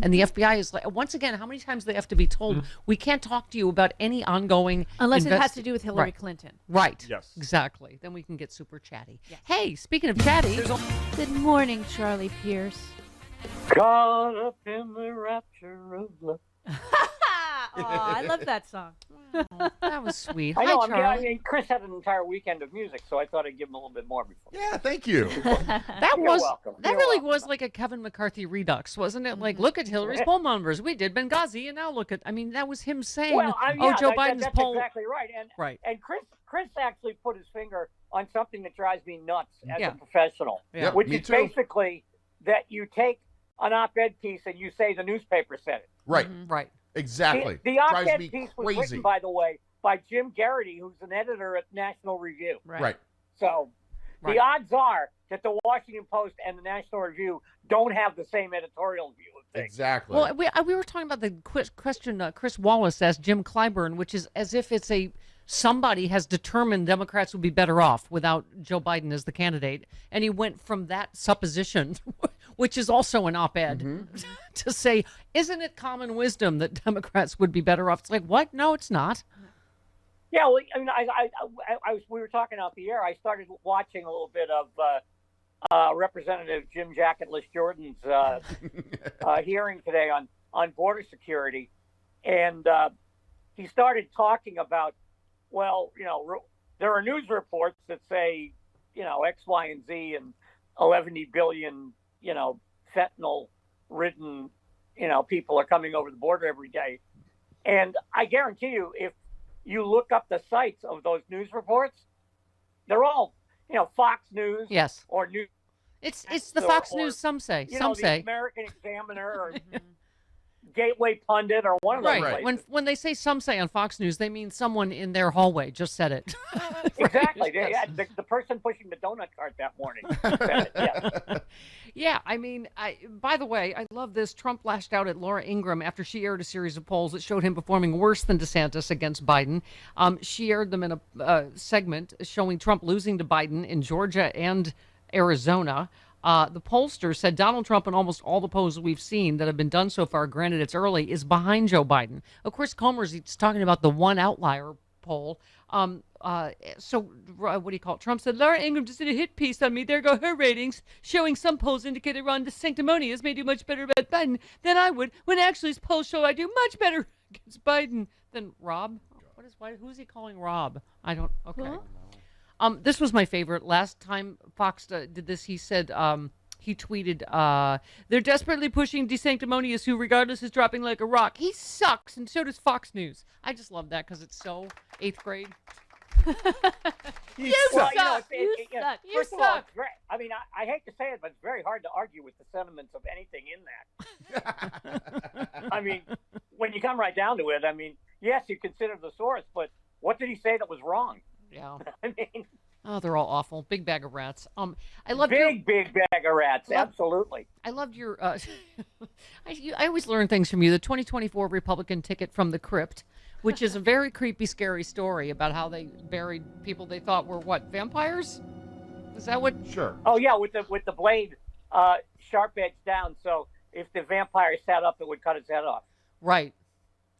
And the FBI is like, once again, how many times do they have to be told, we can't talk to you about any ongoing... Unless it has to do with Hillary Clinton. Right. Yes. Exactly. Then we can get super chatty. Yes. Hey, speaking of chatty... Good morning, Charlie Pierce. Caught up in the rapture of love. Oh, I love that song. That was sweet. I know. Hi, Charlie. I mean, Chris had an entire weekend of music, so I thought I'd give him a little bit more before. Yeah, thank you. That You're was welcome. that You're really welcome. was like a Kevin McCarthy redux, wasn't it? Like, look at Hillary's poll numbers. We did Benghazi, and now look at. I mean, that was him saying, Well, Joe Biden's that's poll. exactly right. And Chris actually put his finger on something that drives me nuts as a professional, Yeah. which me is too. basically that you take an op-ed piece and you say the newspaper said it. Right. Right. Exactly. The Drives op-ed me piece was crazy. written, by the way, by Jim Garrity, who's an editor at National Review. Right. So the odds are that the Washington Post and the National Review don't have the same editorial view of things. Exactly. Well, we were talking about the question Chris Wallace asked Jim Clyburn, which is as if it's somebody has determined Democrats would be better off without Joe Biden as the candidate, and he went from that supposition, which is also an op-ed, to say, isn't it common wisdom that Democrats would be better off? It's like, what? No, it's not. Yeah, well, I mean, we were talking off the air. I started watching a little bit of Representative Jim Jacketless Jordan's hearing today on border security, and he started talking about, well, there are news reports that say, X, Y, and Z, and 11 billion, fentanyl-ridden, people are coming over the border every day, and I guarantee you, if you look up the sites of those news reports, they're all, Fox News. Yes. Or News. It's the Fox News, some say. The American Examiner or Gateway Pundit or one of those Right. places. When they say some say on Fox News, they mean someone in their hallway just said it. Exactly. Yes. The person pushing the donut cart that morning said it. Yes. Yeah, I mean, by the way, I love this. Trump lashed out at Laura Ingraham after she aired a series of polls that showed him performing worse than DeSantis against Biden. She aired them in a segment showing Trump losing to Biden in Georgia and Arizona. The pollster said Donald Trump in almost all the polls we've seen that have been done so far, granted it's early, is behind Joe Biden. Of course, Colmes, he's talking about the one outlier poll. So what do you call it? Trump said, Laura Ingraham just did a hit piece on me. There go her ratings, showing some polls indicate Ron DeSanctimonious may do much better about Biden than I would, when actually his polls show I do much better against Biden than Rob. Who's he calling Rob? I don't, okay. Huh? This was my favorite. Last time Fox did this, he said, he tweeted, they're desperately pushing DeSanctimonious, who regardless is dropping like a rock. He sucks, and so does Fox News. I just love that because it's so 8th grade. You suck. You First of all, it's very, I mean, I hate to say it, but it's very hard to argue with the sentiments of anything in that. I mean, when you come right down to it, I mean, yes, you consider the source, but what did he say that was wrong? Yeah. I mean, Oh, they're all awful. Big bag of rats. I love big bag of rats. Absolutely. I loved your. I always learn things from you. The 2024 Republican ticket from the crypt, which is a very creepy, scary story about how they buried people they thought were what, vampires? Is that what? Sure. Oh yeah, with the blade sharp edge down, so if the vampire sat up, it would cut its head off. Right.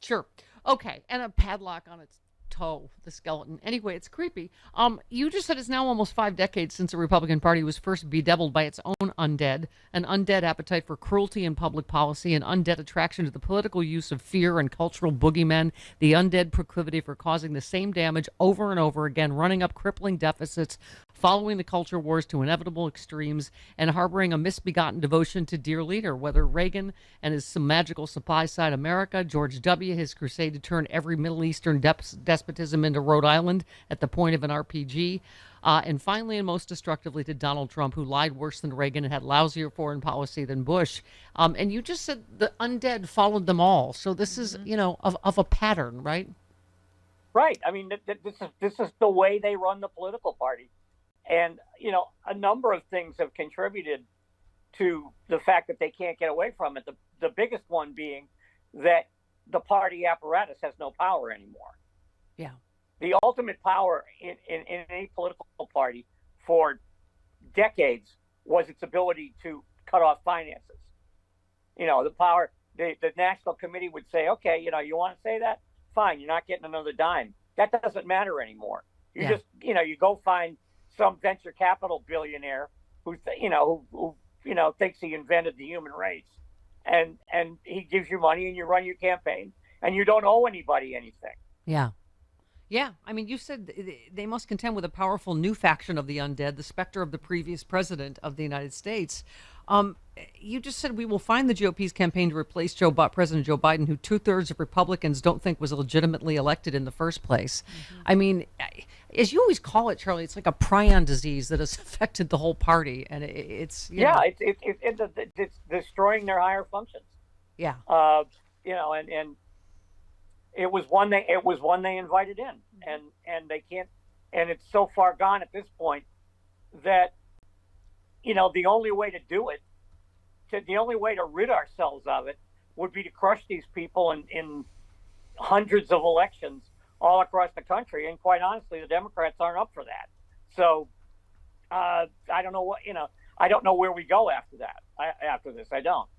Sure. Okay. And a padlock on its toe, the skeleton. Anyway, it's creepy. You just said it's now almost 5 decades since the Republican Party was first bedeviled by its own undead, an undead appetite for cruelty in public policy, an undead attraction to the political use of fear and cultural boogeymen, the undead proclivity for causing the same damage over and over again, running up crippling deficits, following the culture wars to inevitable extremes, and harboring a misbegotten devotion to dear leader, whether Reagan and his some magical supply side America, George W., his crusade to turn every Middle Eastern despotism into Rhode Island at the point of an RPG, and finally and most destructively to Donald Trump, who lied worse than Reagan and had lousier foreign policy than Bush. And you just said the undead followed them all. So this is, of a pattern, right? Right. I mean, this is the way they run the political party. And, a number of things have contributed to the fact that they can't get away from it. The biggest one being that the party apparatus has no power anymore. Yeah. The ultimate power in any political party for decades was its ability to cut off finances. The the National Committee would say, okay, you want to say that? Fine, you're not getting another dime. That doesn't matter anymore. You just, you go find some venture capital billionaire who thinks he invented the human race, and he gives you money and you run your campaign and you don't owe anybody anything. Yeah. Yeah, I mean, you said they must contend with a powerful new faction of the undead, the specter of the previous president of the United States. You just said we will find the GOP's campaign to replace President Joe Biden, who 2/3 of Republicans don't think was legitimately elected in the first place. Mm-hmm. I mean, as you always call it, Charlie, it's like a prion disease that has affected the whole party, and it's it's destroying their higher functions. Yeah, and it was one they invited in, and they can't, and it's so far gone at this point that the only way to do it, the only way to rid ourselves of it, would be to crush these people in hundreds of elections all across the country. And quite honestly, the Democrats aren't up for that. So I don't know I don't know where we go after that. After this, I don't.